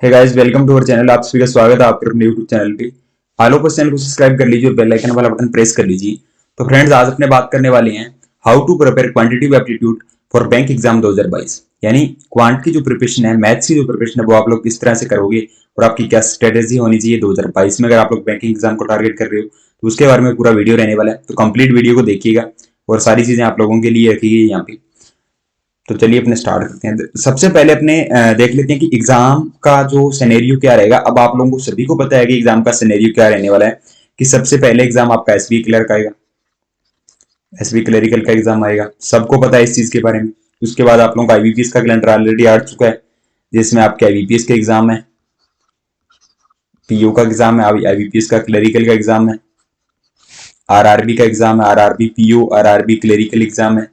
Hey guys, welcome to our channel. आप सभी का स्वागत है आपके अपने यूट्यूब चैनल पे। आलो पर चैनल को सब्सक्राइब कर लीजिए, बेल आइकन वाला बटन प्रेस कर लीजिए। तो फ्रेंड्स, आज अपने बात करने वाले हैं how to prepare quantitative aptitude for bank exam 2022। यानी क्वांट की जो प्रिपरेशन है, मैथ्स की जो प्रिपरेशन है, वो आप लोग किस तरह से करोगे और आपकी क्या स्ट्रेटेजी होनी चाहिए 2022 में। अगर आप लोग बैंकिंग एग्जाम को टारगेट कर रहे हो तो उसके बारे में पूरा वीडियो रहने वाला है। तो कंप्लीट वीडियो को देखिएगा और सारी चीजें आप लोगों के लिए रखी गई यहाँ पे। तो चलिए अपने स्टार्ट करते हैं। सबसे पहले अपने देख लेते हैं कि एग्जाम का जो सिनेरियो क्या रहेगा। अब आप लोगों को सभी को पता है कि एग्जाम का सिनेरियो क्या रहने वाला है, कि सबसे पहले एग्जाम आपका एसबी क्लर्क आएगा, एसबी क्लरिकल का एग्जाम आएगा, सबको पता है इस चीज के बारे में। उसके बाद आप लोगों का आईबीपीएस का कैलेंडर ऑलरेडी आ चुका है, जिसमें आपके आईबीपीएस का एग्जाम है, पीओ का एग्जाम है, आईबीपीएस का क्लरिकल का एग्जाम है, आरआरबी का एग्जाम है, RRB PO, RRB clerical exam है।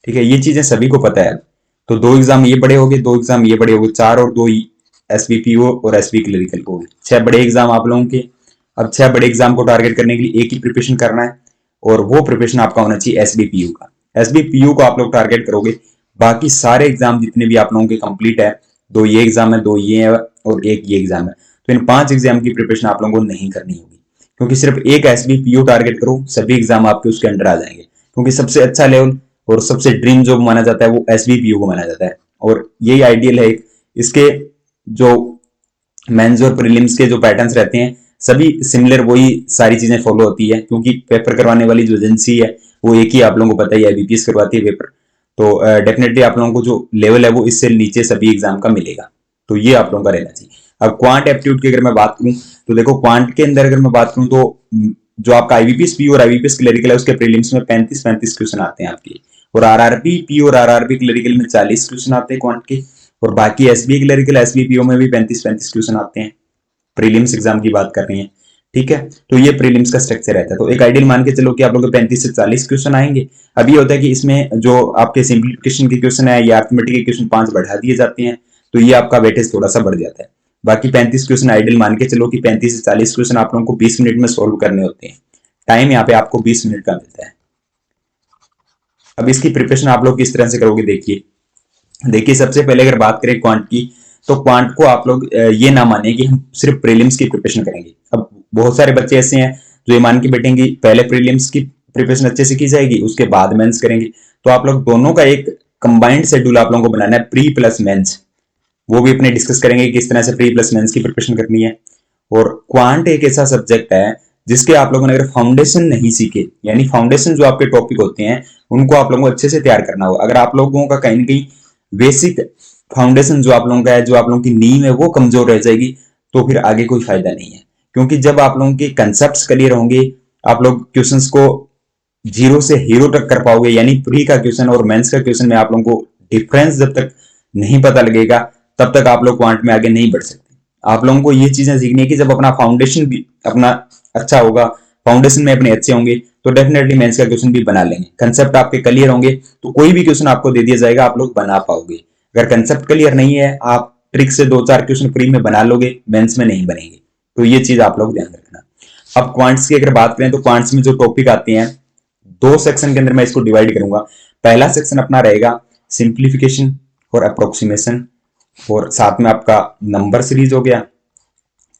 ठीक है, ये चीजें सभी को पता है। तो दो एग्जाम ये बड़े हो गए, दो एग्जाम ये बड़े हो गए, चार और दो एसबीपीओ और एसबी क्लरिकल को, छह बड़े एग्जाम आप लोगों के। अब छह बड़े एग्जाम को टारगेट करने के लिए एक ही प्रिपरेशन करना है, और वो प्रिपरेशन आपका होना चाहिए एसबीपीओ का। एसबीपीओ को आप लोग टारगेट करोगे, बाकी सारे एग्जाम जितने भी आप लोगों के कंप्लीट है, दो ये एग्जाम है, दो ये है और एक ये एग्जाम है, तो इन पांच एग्जाम की प्रिपरेशन आप लोगों को नहीं करनी होगी, क्योंकि सिर्फ एक एसबीपीओ टारगेट करो, सभी एग्जाम आपके उसके अंडर आ जाएंगे। क्योंकि सबसे अच्छा लेवल और सबसे ड्रीम जॉब माना जाता है वो एसबीपीओ को माना जाता है, और यही आइडियल है। इसके जो मेंस और प्रीलिम्स के जो पैटर्न्स रहते हैं सभी सिमिलर, वही सारी चीजें फॉलो होती है, क्योंकि पेपर करवाने वाली जो एजेंसी है वो एक ही, आप लोगों को पता ही है, आईबीपीएस करवाती है पेपर। तो डेफिनेटली आप लोगों को जो लेवल है वो इससे नीचे सभी एग्जाम का मिलेगा। तो ये आप लोगों का रहना चाहिए। अब क्वांट एप्टीट्यूड की अगर मैं बात करूं तो देखो, क्वांट के अंदर अगर मैं बात करूं तो जो आपका आईबीपीएस पी और आईबीपीएस क्लरिकल है उसके प्रीलिम्स में 35 क्वेश्चन आते हैं आपके, और आरआरबी पी और आरआरबी क्लरिकल में 40 क्वेश्चन आते हैं क्वांट के, और बाकी एसबी क्लरिकल एसबीपीओ में भी 35 क्वेश्चन आते हैं। प्रीलिम्स एग्जाम की बात कर रही है, ठीक है। तो ये प्रीलिम्स का स्ट्रक्चर रहता है। तो एक आइडियल मान के चलो कि आप लोग 35 से 40 क्वेश्चन आएंगे। अब ये होता है कि इसमें जो आपके सिंप्लीफिकेशन के क्वेश्चन है या अर्थमेटिक के क्वेश्चन 5 बढ़ा दिए जाते हैं, तो ये आपका वेटेज थोड़ा सा बढ़ जाता है। बाकी 35 क्वेश्चन आइडियल मान के चलो कि 35 से 40 क्वेश्चन आप लोगों को 20 मिनट में सोल्व करने होते हैं। टाइम यहाँ पे आपको 20 मिनट का मिलता है। अब इसकी प्रिपरेशन आप लोग किस तरह से करोगे, देखिए सबसे पहले अगर बात करें क्वांट की, तो क्वांट को आप लोग ये ना माने कि हम सिर्फ प्रीलिम्स की प्रिपरेशन करेंगे। अब बहुत सारे बच्चे ऐसे हैं जो ये मान के बैठेंगे पहले प्रीलिम्स की प्रिपरेशन अच्छे से की जाएगी, उसके बाद मेंस करेंगे। तो आप लोग दोनों का एक कंबाइंड शेड्यूल आप लोगों को बनाना है, प्री प्लस मेंस। वो भी अपने डिस्कस करेंगे किस तरह से प्री प्लस मेंस की प्रिपरेशन करनी है। और क्वांट एक ऐसा सब्जेक्ट है जिसके आप लोगों ने अगर फाउंडेशन नहीं सीखे, यानी फाउंडेशन जो आपके टॉपिक होते हैं उनको आप लोगों को अच्छे से तैयार करना होगा। अगर आप लोगों का कहीं ना कहीं बेसिक फाउंडेशन जो आप लोगों का है, जो आप लोगों की नींव है वो कमजोर रह जाएगी, तो फिर आगे कोई फायदा नहीं है। क्योंकि जब आप लोगों के कंसेप्ट क्लियर होंगे, आप लोग क्वेश्चंस को जीरो से हीरो तक कर पाओगे। यानी प्री का क्वेश्चन और मेंस का क्वेश्चन में आप लोगों को डिफरेंस जब तक नहीं पता लगेगा, तब तक आप लोग क्वांट में आगे नहीं बढ़ सकते। आप लोगों को ये चीजें सीखनी है कि जब अपना फाउंडेशन भी अपना अच्छा होगा, फाउंडेशन में अपने अच्छे होंगे, तो डेफिनेटली मेंस का क्वेश्चन भी बना लेंगे। कंसेप्ट आपके क्लियर होंगे तो कोई भी क्वेश्चन आपको दे दिया जाएगा, आप लोग बना पाओगे। अगर कंसेप्ट क्लियर नहीं है, आप ट्रिक से 2-4 क्वेश्चन प्री में बना लोगे, मेंस में नहीं बनेंगे। तो ये चीज आप लोग ध्यान रखना। अब क्वांट्स की अगर बात करें तो क्वांट्स में जो टॉपिक आते हैं, दो सेक्शन के अंदर मैं इसको डिवाइड करूंगा। पहला सेक्शन अपना रहेगा सिंप्लीफिकेशन और अप्रोक्सीमेशन, और साथ में आपका नंबर सीरीज हो गया,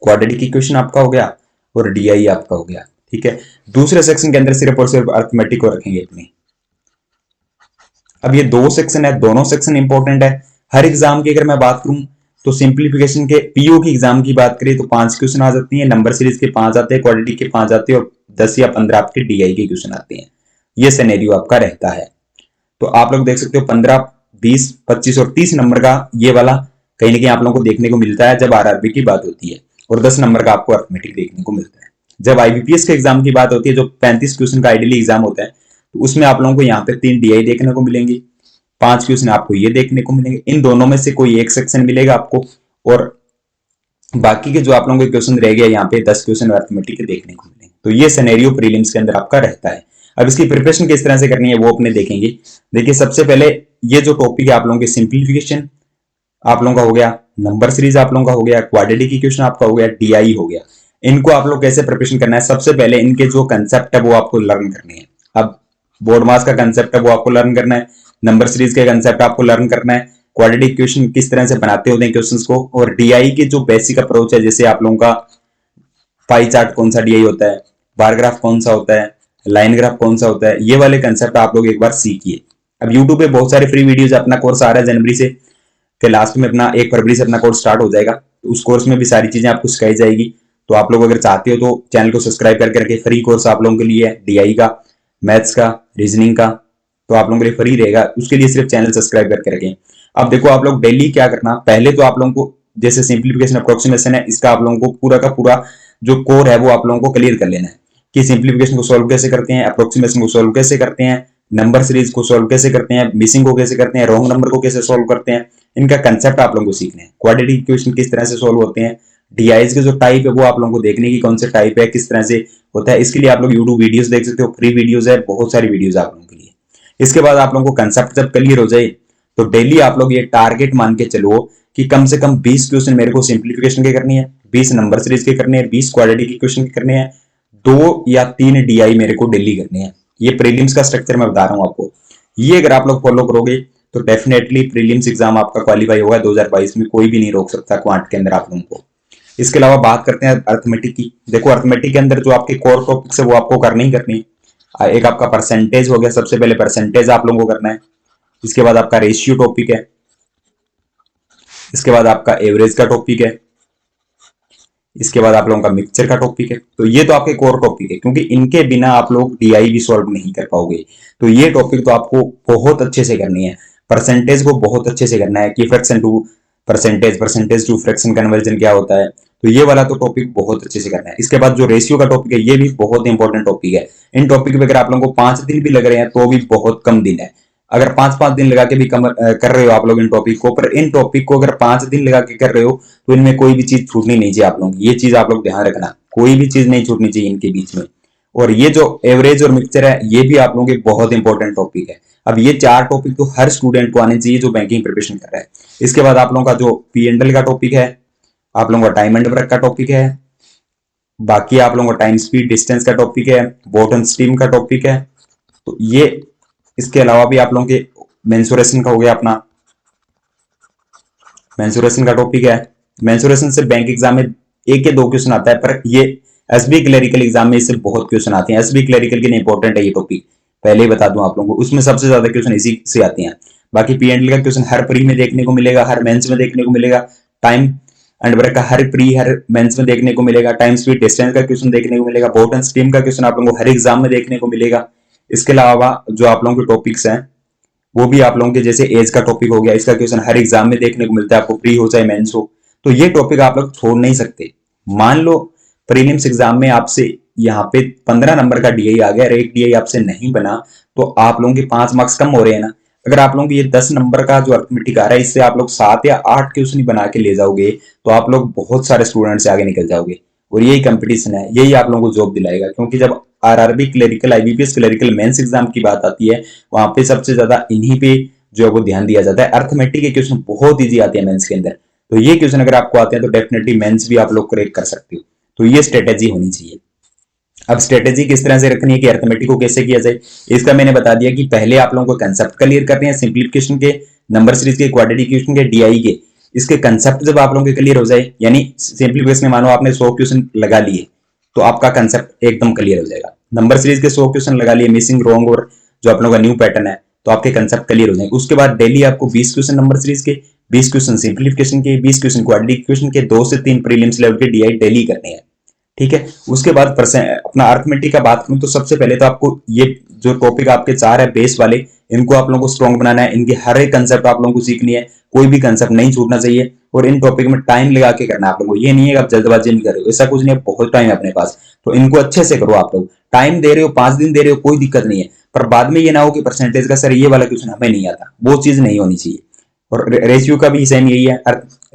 क्वाड्रेटिक इक्वेशन आपका हो गया, और डीआई आपका हो गया, ठीक है। दूसरे सेक्शन के अंदर सिर्फ और सिर्फ अर्थमेटिक को रखेंगे अपने। अब ये दो सेक्शन है, दोनों सेक्शन इंपॉर्टेंट है हर एग्जाम की। अगर मैं बात करूं तो सिंप्लीफिकेशन के पीओ की एग्जाम की बात करें तो 5 क्वेश्चन आ जाती हैं, नंबर सीरीज के 5 आते हैं, क्वाड्रेटिक के 5 आते हैं, और 10 या 15 आपके डीआई के क्वेश्चन आते हैं। ये सिनेरियो आपका रहता है। तो आप लोग देख सकते हो 15, 20, 25 और 30 नंबर का ये वाला कहीं ना कहीं आप लोगों को देखने को मिलता है जब आरआरबी की बात होती है, और 10 नंबर का आपको अर्थमेटिक देखने को मिलता है। जब आईबीपीएस के एग्जाम की बात होती है, जो 35 क्वेश्चन का आइडियली एग्जाम होता है, तो उसमें आप लोगों को यहाँ पे 3 डीआई देखने को मिलेंगे, 5 क्वेश्चन आपको ये देखने को मिलेंगे। इन दोनों में से कोई एक सेक्शन मिलेगा आपको, और बाकी के जो आप लोगों के क्वेश्चन रह गए यहाँ पे 10 क्वेश्चन अर्थमेटिक के देखने को मिलेंगे। तो ये सिनेरियो प्रीलिम्स के अंदर आपका रहता है। अब इसकी प्रिपरेशन किस तरह से करनी है वो अपने देखेंगे। देखिए सबसे पहले ये जो टॉपिक है आप लोगों के सिंप्लीफिकेशन आप लोगों का हो गया, नंबर सीरीज आप लोगों का हो गया, क्वाड्रेटिक इक्वेशन आपका हो गया, डीआई हो गया। इनको आप लोग कैसे प्रिपरेशन करना है, सबसे पहले इनके जो कंसेप्ट है वो आपको लर्न करने हैं। अब बोर्ड मास का कंसेप्ट है वो आपको लर्न करना है, नंबर सीरीज के कंसेप्ट आपको लर्न करना है, क्वाड्रेटिक इक्वेशन किस तरह से बनाते होते हैं क्वेश्चंस को, और डीआई के जो बेसिक अप्रोच है, जैसे आप लोगों का पाई चार्ट कौन सा डीआई होता है, बार ग्राफ कौन सा होता है, लाइन ग्राफ कौन सा होता है, ये वाले कंसेप्ट आप लोग एक बार सीखिए। अब यूट्यूब पे बहुत सारे फ्री वीडियोज, अपना कोर्स आ रहा है जनवरी से के लास्ट में, अपना 1 फरवरी से अपना कोर्स स्टार्ट हो जाएगा, तो उस कोर्स में भी सारी चीजें आपको सिखाई जाएगी। तो आप लोग अगर चाहते हो तो चैनल को सब्सक्राइब करके रखें। फ्री कोर्स आप लोगों के लिए है डीआई का, मैथ्स का, रीजनिंग का, तो आप लोगों के लिए फ्री रहेगा, उसके लिए सिर्फ चैनल सब्सक्राइब करके रखें। अब देखो आप लोग डेली क्या करना, पहले तो आप लोगों को जैसे सिंप्लीफिकेशन अप्रोक्सीमेशन है, इसका आप लोगों को पूरा का पूरा जो कोर है वो आप लोगों को क्लियर कर लेना है कि सिंप्लीफिकेशन को सॉल्व कैसे करते हैं, अप्रोक्सीमेशन को सॉल्व कैसे करते हैं, नंबर सीरीज को सॉल्व कैसे करते हैं, मिसिंग को कैसे करते हैं, रॉन्ग नंबर को कैसे सॉल्व करते हैं, इनका कंसेप्ट आप लोगों को सीखना है। क्वाड्रेटिक इक्वेशन किस तरह से सॉल्व होते हैं, डीआईज के जो टाइप है वो आप लोगों को देखने की, कौन से टाइप है, किस तरह से होता है, इसके लिए आप लोग यूट्यूब वीडियोस देख सकते हो, फ्री वीडियोस है, बहुत सारी वीडियोस आप लोगों के लिए। इसके बाद आप लोगों को कंसेप्ट जब क्लियर हो जाए तो डेली आप लोग ये टारगेट मान के चलो कि कम से कम 20 क्वेश्चन मेरे को सिंप्लीफिकेशन के करनी है, 20 नंबर सीरीज के करने हैं, 20 क्वाड्रेटिक इक्वेशन के करने हैं, 2 या 3 डीआई मेरे को डेली करने हैं। ये प्रीलिम्स का स्ट्रक्चर मैं बता रहा हूं आपको, ये अगर आप लोग फॉलो करोगे तो डेफिनेटली प्रीलिम्स एग्जाम आपका क्वालिफाई होगा 2022 में, कोई भी नहीं रोक सकता क्वांट के अंदर आप लोगों को। इसके अलावा बात करते हैं अर्थमेटिक की। देखो अर्थमेटिक के अंदर जो आपके कोर टॉपिक्स है वो आपको करनी ही करनी। एक आपका परसेंटेज हो गया, सबसे पहले परसेंटेज आप लोगों को करना है। इसके बाद आपका रेशियो टॉपिक है, इसके बाद आपका एवरेज का टॉपिक है, इसके बाद आप लोगों का मिक्सचर का टॉपिक है। तो ये तो आपके कोर टॉपिक है, क्योंकि इनके बिना आप लोग डीआई भी सॉल्व नहीं कर पाओगे। तो ये टॉपिक तो आपको बहुत अच्छे से करनी है। परसेंटेज को बहुत अच्छे से करना है कि fraction to percentage, percentage to fraction conversion क्या होता है, तो ये वाला तो टॉपिक बहुत अच्छे से करना है। इसके बाद जो रेशियो का टॉपिक है ये भी बहुत इंपॉर्टेंट टॉपिक है। इन टॉपिक पे अगर आप लोगों को 5 दिन भी लग रहे हैं तो भी बहुत कम दिन है। अगर 5-5 दिन लगा के भी कर रहे हो आप लोग इन टॉपिक को, पर इन टॉपिक को अगर 5 दिन लगा के कर रहे हो तो इनमें कोई भी चीज छूटनी नहीं चाहिए आप लोग, ये चीज आप लोग ध्यान रखना, कोई भी चीज नहीं छूटनी चाहिए इनके बीच में। और ये जो एवरेज और मिक्सचर है ये भी आप लोगों के बहुत इंपॉर्टेंट टॉपिक है। अब ये 4 टॉपिक तो हर स्टूडेंट को आने चाहिए जो बैंकिंग प्रिपरेशन कर रहा है। इसके बाद आप लोगों का जो पी एंड एल का टॉपिक है, आप लोगों का टाइम एंड वर्क का टॉपिक है, बाकी आप लोगों का टाइम स्पीड डिस्टेंस का टॉपिक है, बॉटम स्ट्रीम का टॉपिक है। तो ये इसके अलावा भी आप लोगों के मेंसुरेशन का हो गया, अपना मेंसुरेशन का टॉपिक है। मेंसुरेशन से बैंक एग्जाम में 1 या 2 क्वेश्चन आता है, पर ये एसबी क्लरिकल एग्जाम में इससे बहुत क्वेश्चन आते हैं। एसबी क्लरिकल के लिए इंपॉर्टेंट है ये टॉपिक, पहले ही बता दूं आप लोगों को, उसमें सबसे ज्यादा क्वेश्चन इसी से आते हैं। बाकी पीएनएल का क्वेश्चन हर प्री में देखने को मिलेगा, हर मेंस में देखने को मिलेगा, टाइम एंड वर्क का हर प्री हर मेंस में देखने को मिलेगा, टाइम स्पीड डिस्टेंस का क्वेश्चन देखने को मिलेगा, बॉटम स्ट्रीम का क्वेश्चन आप लोगों को हर एग्जाम में देखने को मिलेगा। इसके अलावा जो आप लोगों के टॉपिक्स हैं वो भी आप लोगों के, जैसे एज का टॉपिक हो गया, इसका क्वेश्चन हर एग्जाम में देखने को मिलता है आपको, प्री हो चाहे मेंस हो। तो ये टॉपिक आप लोग छोड़ नहीं सकते। मान लो प्रीलिम्स एग्जाम में आपसे यहाँ पे 15 नंबर का डीआई आ गया और एक डीआई आपसे नहीं बना, तो आप लोगों के 5 मार्क्स कम हो रहे हैं ना। अगर आप लोगों को ये 10 नंबर का जो अर्थमेटिक आ रहा है इससे आप लोग 7 या 8 क्वेश्चन बना के ले जाओगे तो आप लोग बहुत सारे स्टूडेंट से आगे निकल जाओगे। और यही कंपटीशन है, यही आप लोगों को जॉब दिलाएगा। क्योंकि जब RRB clerical, IBPS clerical mains exam की बात आती है, वहां पे सबसे ज्यादा इन्हीं पे जो है वो ध्यान दिया जाता है। अर्थमेटिक के क्वेश्चन बहुत ईजी आते हैं मेंस के अंदर, तो ये क्वेश्चन अगर आपको आते हैं तो डेफिनेटली मेंस भी आप लोग क्रैक कर सकते हो। तो ये स्ट्रेटेजी होनी चाहिए। अब स्ट्रेटेजी किस तरह से रखनी है कि अर्थमेटिक को कैसे किया जाए, इसका मैंने बता दिया कि पहले आप लोगों को कंसेप्ट क्लियर करने हैं, सिंप्लीफिकेशन के, नंबर सीरीज के, क्वाड्रेटिक इक्वेशन के, डीआई के। इसके कंसेप्ट जब आप लोगों के क्लियर हो जाए, यानी सिंप्लीफिकेशन में मानो आपने 100 क्वेश्चन लगा लिए तो आपका कंसेप्ट एकदम क्लियर हो जाएगा। नंबर सीरीज के 100 क्वेश्चन लगा लिए, मिसिंग, रॉन्ग और जो आप लोगों का न्यू पैटर्न है, तो आपके कंसेप्ट क्लियर हो जाएंगे। उसके बाद डेली आपको 20 क्वेश्चन नंबर सीरीज के, 20 क्वेश्चन सिंप्लीफिकेशन के, 20 क्वेश्चन क्वाड्रेटिक इक्वेशन के, 2 से 3 प्रीलिम्स लेवल के डीआई डेली करने हैं। ठीक है। उसके बाद अपना अर्थमेटिक का बात करूं तो सबसे पहले तो आपको ये जो टॉपिक आपके 4 है बेस वाले, इनको आप लोगों को स्ट्रॉन्ग बनाना है। इनके हर एक कंसेप्ट आप लोगों को सीखनी है, कोई भी कंसेप्ट नहीं छूटना चाहिए। और इन टॉपिक में टाइम लगा के करना है आप लोगों को, ये नहीं है कि आप जल्दबाजी में कर रहे हो, ऐसा कुछ नहीं है, बहुत टाइम है अपने पास। तो इनको अच्छे से करो। आप लोग टाइम दे रहे हो, 5 दिन दे रहे हो, कोई दिक्कत नहीं है, पर बाद में ये ना हो कि परसेंटेज का सर ये वाला क्वेश्चन हमें नहीं आता, वो चीज नहीं होनी चाहिए। और रेशियो का भी सेम यही है,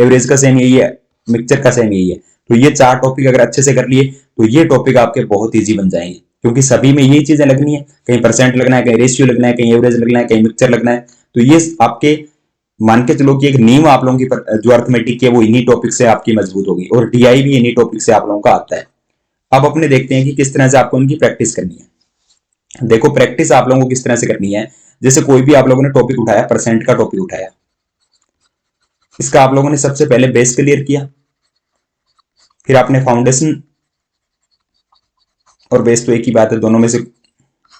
एवरेज का सेम यही है, मिक्सचर का सेम यही है। तो ये 4 टॉपिक अगर अच्छे से कर लिए तो ये टॉपिक आपके बहुत इजी बन जाएंगे, क्योंकि सभी में यही चीजें लगनी है, कहीं परसेंट लगना है, कहीं रेशियो लगना है, कहीं एवरेज लगना है, कहीं मिक्सचर लगना है। तो ये आपके मान के चलो कि एक नींव आप लोगों की जो अर्थमेटिक है वो इन्हीं टॉपिक से आपकी मजबूत होगी, और डीआई भी इन्हीं टॉपिक से आप लोगों का आता है। अब अपने देखते हैं कि किस तरह से आपको इनकी प्रैक्टिस करनी है। देखो प्रैक्टिस आप लोगों को किस तरह से करनी है, जैसे कोई भी आप लोगों ने टॉपिक उठाया, परसेंट का टॉपिक उठाया, इसका आप लोगों ने सबसे पहले बेस क्लियर किया, फिर आपने फाउंडेशन और बेस तो एक ही बात है, दोनों में से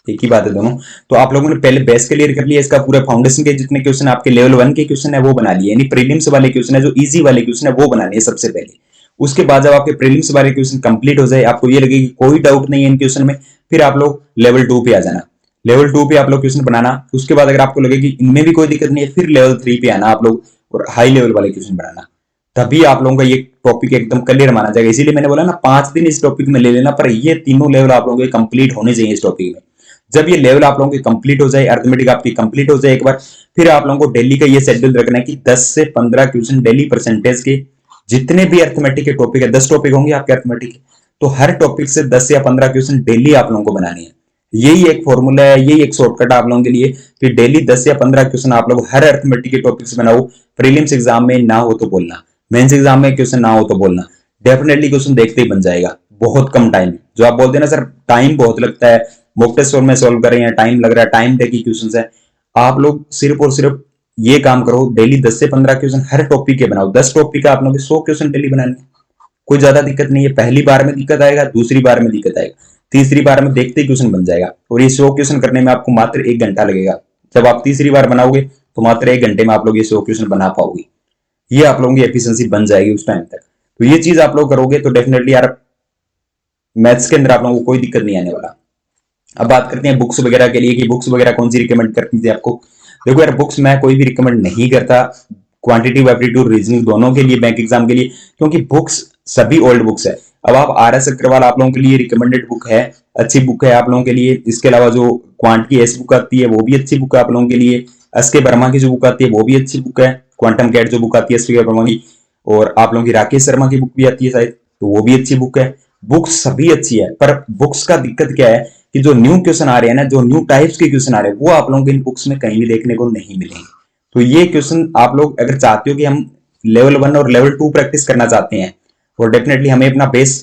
एक ही बात है दोनों। तो आप लोगों ने पहले बेस क्लियर कर लिया, इसका पूरा फाउंडेशन के जितने क्वेश्चन आपके लेवल 1 के क्वेश्चन है वो बना लिए, यानी प्रीलिम्स वाले क्वेश्चन है जो इजी वाले क्वेश्चन है वो बनाने हैं सबसे पहले। उसके बाद जब आपके प्रीलिम्स वाले क्वेश्चन कंप्लीट हो जाए, आपको ये लगे कि कोई डाउट नहीं है इन क्वेश्चन में, फिर आप लोग लेवल 2 पे आ जाना। लेवल 2 पे आप लोग क्वेश्चन बनाना, उसके बाद अगर आपको लगे कि इनमें भी कोई दिक्कत नहीं है, फिर लेवल 3 पे आना आप लोग और हाई लेवल वाले क्वेश्चन बनाना। तभी आप लोगों का ये टॉपिक एकदम क्लियर माना जाएगा। इसीलिए मैंने बोला ना 5 दिन इस टॉपिक में ले लेना, पर ये तीनों लेवल आप लोगों के कंप्लीट होने चाहिए इस टॉपिक में। जब ये लेवल आप लोगों के कंप्लीट हो जाए, अर्थमेटिक आपकी कंप्लीट हो जाए एक बार, फिर आप लोगों को डेली का ये शेड्यूल रखना है कि 10 से 15 क्वेश्चन डेली परसेंटेज के, जितने भी अर्थमेटिक के टॉपिक है, 10 टॉपिक होंगे आपके अर्थमेटिक के, तो हर टॉपिक से 10 या 15 क्वेश्चन डेली आप लोगों को बनाने हैं। यही एक फॉर्मूला है, यही एक शॉर्टकट आप लोगों के लिए कि डेली 10 या 15 क्वेश्चन आप लोग हर अर्थमेटिक के टॉपिक से बनाओ। प्रीलिम्स एग्जाम में ना हो तो बोलना, मेंस एग्जाम में क्वेश्चन ना हो तो बोलना, डेफिनेटली क्वेश्चन देखते ही बन जाएगा। बहुत कम टाइम, जो आप बोलते हैं ना सर टाइम बहुत लगता है, मॉक टेस्ट में सॉल्व कर रहे हैं टाइम लग रहा है, टाइम टेकिंग क्वेश्चन है, आप लोग सिर्फ और सिर्फ ये काम करो, डेली 10 से 15 क्वेश्चन हर टॉपिक के बनाओ। 10 टॉपिक का आप लोग 100 क्वेश्चन डेली बनाने, कोई ज्यादा दिक्कत नहीं है। पहली बार में दिक्कत आएगा, दूसरी बार में दिक्कत आएगा, तीसरी बार में देखते ही क्वेश्चन बन जाएगा। और ये 100 क्वेश्चन करने में आपको मात्र 1 घंटा लगेगा। जब आप तीसरी बार बनाओगे तो मात्र 1 घंटे में आप लोग ये 100 क्वेश्चन बना पाओगे। ये आप लोगों की एफिशिएंसी बन जाएगी उस टाइम तक। तो ये चीज आप लोग करोगे तो डेफिनेटली यार मैथ्स के अंदर आप लोगों को कोई दिक्कत नहीं आने वाला। अब बात करते हैं बुक्स वगैरह के लिए कि बुक्स वगैरह कौन सी रिकमेंड करती थी आपको। देखो यार बुक्स मैं कोई भी रिकमेंड नहीं करता, क्वांटिटेटिव एप्टीट्यूड रीजनिंग दोनों के लिए, बैंक एग्जाम के लिए, क्योंकि बुक्स सभी ओल्ड बुक्स है। अब आप आर एस अग्रवाल आप लोगों के लिए रिकमेंडेड बुक है, अच्छी बुक है आप लोगों के लिए। इसके अलावा जो क्वांट की एस बुक आती है वो भी अच्छी बुक है आप लोगों के लिए। एस के वर्मा की जो बुक आती है वो भी अच्छी बुक है। क्वांटम कैट जो बुक आती है एस के वर्मा की, और आप लोगों की राकेश शर्मा की बुक भी आती है शायद, तो वो भी अच्छी बुक है। बुक्स सभी अच्छी है, पर बुक्स का दिक्कत क्या है कि जो न्यू क्वेश्चन आ रहे हैं ना, जो न्यू टाइप्स के क्वेश्चन आ रहे हैं, वो आप लोगों को इन बुक्स में कहीं भी देखने को नहीं मिलेंगे। तो ये क्वेश्चन आप लोग अगर चाहते हो कि हम लेवल 1 और लेवल 2 प्रैक्टिस करना चाहते हैं और डेफिनेटली हमें अपना बेस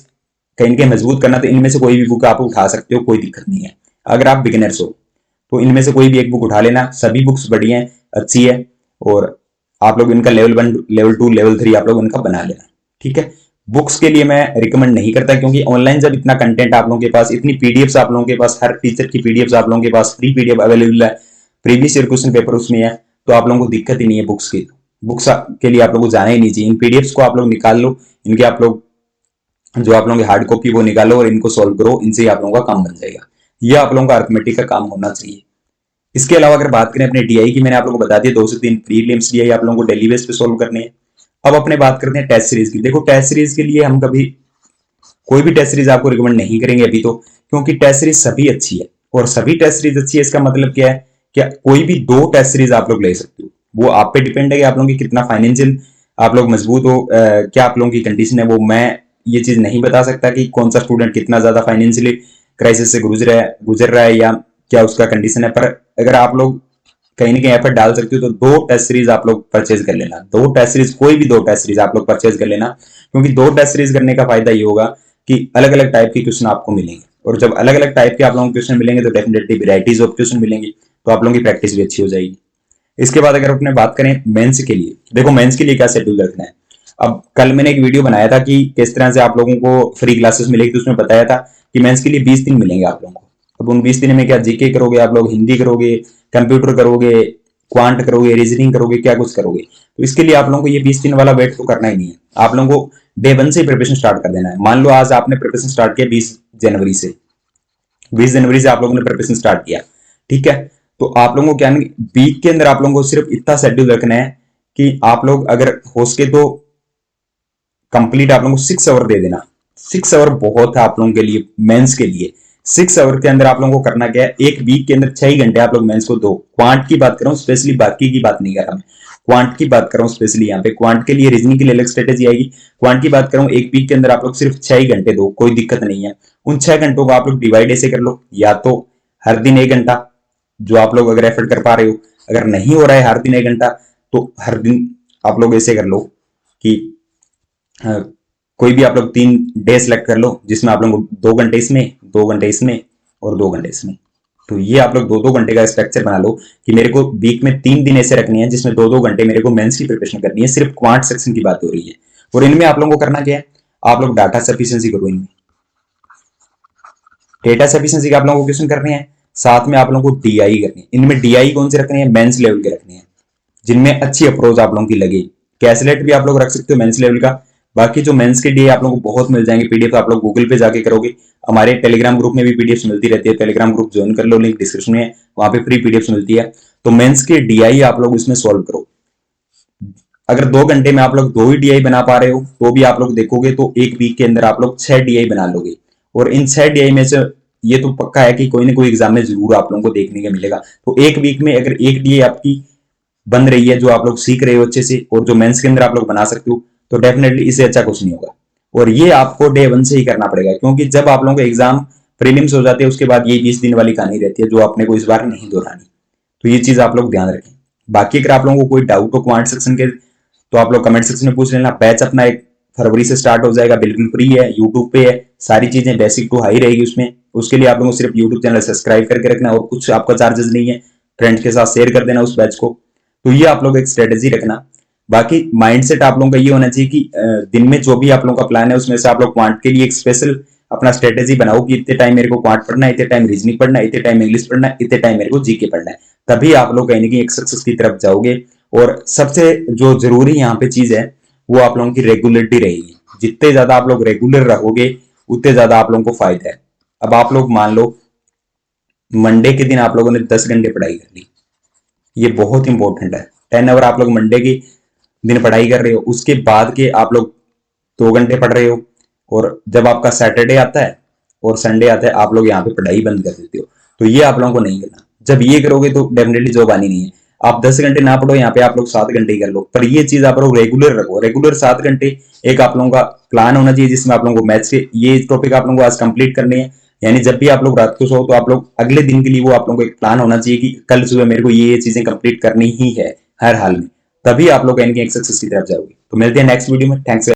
कहीं के मजबूत करना, तो इनमें से कोई भी बुक आप उठा सकते हो, कोई दिक्कत नहीं है। अगर आप बिगिनर्स हो तो इनमें से कोई भी एक बुक उठा लेना, सभी बुक्स बढ़िया है, अच्छी है, और आप लोग इनका लेवल 1 लेवल 2 लेवल 3 आप लोग इनका बना लेना। ठीक है, बुक्स के लिए मैं रिकमेंड नहीं करता, क्योंकि ऑनलाइन जब इतना कंटेंट आप लोगों के पास, इतनी पीडीएफ्स आप लोगों के पास, हर टीचर की पीडीएफ्स आप लोगों के पास फ्री पीडीएफ अवेलेबल है, प्रीवियस ईयर क्वेश्चन पेपर उसमें है, तो आप लोगों को दिक्कत ही नहीं है बुक्स की। बुक्स के लिए आप लोगों को जाना ही नहीं चाहिए। इन पीडीएफ्स को आप लोग निकाल लो, इनके आप लोग जो आप लोगों की हार्ड कॉपी वो निकालो और इनको सॉल्व करो, इनसे ही आप लोगों का काम बन जाएगा। ये आप लोगों का अर्थमेटिक का काम होना चाहिए। इसके अलावा अगर बात करें अपने डीआई की, मैंने आप लोगों को बता दिया 2 से 3 प्रीलिम्स डीआई आप लोगों को डेली बेस पे सॉल्व करने हैं। अब अपने बात करते हैं टेस्ट सीरीज की। देखो टेस्ट सीरीज के लिए हम कभी कोई भी टेस्ट सीरीज आपको रिकमेंड नहीं करेंगे अभी तो, क्योंकि टेस्ट सीरीज सभी अच्छी है, और सभी टेस्ट सीरीज अच्छी है इसका मतलब क्या है, क्या कोई भी 2 टेस्ट सीरीज आप लोग ले सकते हो। वो आप पे डिपेंड है कि आप लोगों की कितना फाइनेंशियल आप लोग मजबूत हो, क्या आप लोगों की कंडीशन है। वो मैं ये चीज नहीं बता सकता कि कौन सा स्टूडेंट कितना ज्यादा फाइनेंशियली क्राइसिस से गुजर रहा है या क्या उसका कंडीशन है। पर अगर आप लोग कहीं ना कहीं एफर्ट डाल सकते हो तो 2 टेस्ट सीरीज आप लोग परचेज कर लेना। 2 टेस्ट सीरीज, कोई भी 2 टेस्ट सीरीज आप लोग परचेज कर लेना, क्योंकि 2 टेस्ट सीरीज करने का फायदा ये होगा कि अलग अलग टाइप के क्वेश्चन आपको मिलेंगे, और जब अलग अलग टाइप के आप लोगों को क्वेश्चन मिलेंगे तो डेफिनेटली वेराइटीज ऑफ क्वेश्चन मिलेंगी, तो आप लोगों की प्रैक्टिस भी अच्छी हो जाएगी। इसके बाद अगर अपने बात करें मेंस के लिए, देखो मेंस के लिए क्या शेड्यूल रखना है। अब कल मैंने एक वीडियो बनाया था कि किस तरह से आप लोगों को फ्री क्लासेस मिलेगी, तो उसमें बताया था कि मेंस के लिए 20 दिन मिलेंगे आप लोगों को। अब उन 20 दिन में क्या जीके करोगे आप लोग, हिंदी करोगे, कंप्यूटर करोगे, क्वांट करोगे, रीजनिंग करोगे, क्या कुछ करोगे। तो इसके लिए आप लोगों को ये 20 दिन वाला वेट तो करना ही नहीं है। आप लोगों को डे 1 से प्रिपरेशन स्टार्ट कर देना है। मान लो आज आपने प्रिपरेशन स्टार्ट किया 20 जनवरी से, 20 जनवरी से आप लोगों ने प्रिपरेशन स्टार्ट किया, ठीक है। तो आप लोगों को क्या, वीक के अंदर आप लोगों को सिर्फ इतना शेड्यूल रखना है कि आप लोग अगर हो सके तो कंप्लीट आप लोगों को 6 आवर दे देना। 6 आवर बहुत है आप लोगों के लिए, मेंस के लिए। 6 आवर के अंदर आप लोगों को करना क्या है, एक वीक के अंदर 6 घंटे आप लोग मेंस को दो। क्वांट की बात कर रहा हूं स्पेशली, बाकी की बात नहीं कर रहा मैं, क्वांट की बात कर रहा हूं स्पेशली। यहाँ पे क्वांट के लिए, रीजनिंग के लिए अलग स्ट्रेटेजी आएगी। क्वांट की बात कर रहा हूं, एक वीक के अंदर आप लोग सिर्फ 6 घंटे दो, कोई दिक्कत नहीं है। उन 6 घंटों को आप लोग डिवाइड ऐसे कर लो, या तो हर दिन 1 घंटा, जो आप लोग अगर एफर्ट कर पा रहे हो। अगर नहीं हो रहा है हर दिन 1 घंटा, तो हर दिन आप लोग ऐसे कर लो कि कोई भी आप लोग 3 डे सेलेक्ट कर लो, जिसमें आप लोग 2 घंटे इसमें, 2 घंटे इसमें और 2 घंटे इसमें। तो ये आप लोग 2-2 घंटे का स्ट्रक्चर बना लो कि मेरे को वीक में 3 दिन ऐसे रखने हैं जिसमें 2-2 घंटे मेरे को मेंस की प्रिपरेशन करनी है। सिर्फ क्वांट सेक्शन की बात हो रही है। और इनमें आप लोगों को करना क्या है, आप लोग डाटा सफिशिएंसी करो। इनमें डेटा सफिशिएंसी के आप लोगों को क्वेश्चन करने हैं, साथ में आप लोगों को डीआई करनी है। इनमें डीआई कौन से रखने हैं, मेंस लेवल के रखने हैं, जिनमें अच्छी अप्रोच आप लोगों की लगे। कैसलेट भी आप लोग रख सकते हो मेंस लेवल का। बाकी जो मेंस के डीए आप लोगों को बहुत मिल जाएंगे पीडीएफ, आप लोग गूगल पे जाके करोगे। हमारे टेलीग्राम ग्रुप में भी पीडीएफ मिलती रहती है, टेलीग्राम ग्रुप ज्वाइन कर लो, लिंक डिस्क्रिप्शन में है, वहां पे फ्री पीडीएफ मिलती है। तो मेंस के डीआई आप लोग इसमें सॉल्व करो। अगर 2 घंटे में आप लोग 2 ही डीआई बना पा रहे हो तो भी आप लोग देखोगे तो एक वीक के अंदर आप लोग 6 डीआई बना लोगे। और इन 6 डीआई में से ये तो पक्का है कि कोई ना कोई एग्जाम में जरूर आप लोगों को देखने को मिलेगा। तो एक वीक में अगर एक डीआई आपकी बन रही है, जो आप लोग सीख रहे हो अच्छे से, और जो मेंस के अंदर आप लोग बना सकते हो, तो डेफिनेटली इससे अच्छा कुछ नहीं होगा। और ये आपको डे 1 से ही करना पड़ेगा, क्योंकि जब आप लोगों को एग्जाम प्रीलिम्स हो जाते हैं उसके बाद ये 20 दिन वाली कहानी रहती है जो अपने को इस बार नहीं दोहरानी। तो ये चीज आप लोग ध्यान रखें। बाकी अगर आप लोगों को कोई डाउट हो क्वांट सेक्शन के, तो आप लोग कमेंट सेक्शन में पूछ लेना। बैच अपना 1 फरवरी से स्टार्ट हो जाएगा, बिल्कुल फ्री है, यूट्यूब पे है, सारी चीजें बेसिक टू हाई रहेगी उसमें। उसके लिए आप लोगों को सिर्फ यूट्यूब चैनल सब्सक्राइब करके रखना, और कुछ आपका चार्जेस नहीं है। फ्रेंड्स के साथ शेयर कर देना उस बैच को। तो ये आप लोग एक स्ट्रेटेजी रखना। बाकी माइंडसेट आप लोगों का ये होना चाहिए कि दिन में जो भी आप लोगों का प्लान है उसमें से आप लोग क्वांट के लिए एक स्पेशल अपना स्ट्रेटेजी बनाओ कि इतने टाइम मेरे को क्वांट पढ़ना है, इतने टाइम रीजनिंग पढ़ना है, इतने टाइम इंग्लिश पढ़ना है, इतने टाइम मेरे को जीके पढ़ना है। तभी आप लोग कहीं ना कहीं एक सक्सेस की तरफ जाओगे। और सबसे जो जरूरी यहाँ पे चीज है वो आप लोगों की रेगुलरिटी रहेगी। जितने ज्यादा आप लोग रेगुलर रहोगे उतने ज्यादा आप लोगों को फायदा है। अब आप लोग मान लो मंडे के दिन आप लोगों ने 10 घंटे पढ़ाई कर ली, ये बहुत इंपॉर्टेंट है। 10 आवर आप लोग मंडे के दिन पढ़ाई कर रहे हो, उसके बाद के आप लोग 2 घंटे पढ़ रहे हो, और जब आपका सैटरडे आता है और संडे आता है आप लोग यहाँ पे पढ़ाई बंद कर देते हो। तो ये आप लोगों को नहीं करना। जब ये करोगे तो डेफिनेटली जॉब आनी नहीं है। आप 10 घंटे ना पढ़ो, यहाँ पे आप लोग 7 घंटे ही कर लो, पर ये चीज आप लोग रेगुलर रखो। रेगुलर 7 घंटे एक आप लोगों का प्लान होना चाहिए जिसमें आप लोगों को मैथ्स के ये टॉपिक आप लोगों को आज कंप्लीट करने हैं। यानी जब भी आप लोग रात को सो तो आप लोग अगले दिन के लिए वो आप लोगों को एक प्लान होना चाहिए कि कल सुबह मेरे को ये चीजें कंप्लीट करनी ही है हर हाल में। तभी आप लोग कहीं सक्सेस की तरफ जाओगे। तो मिलते हैं नेक्स्ट वीडियो में। थैंक्स।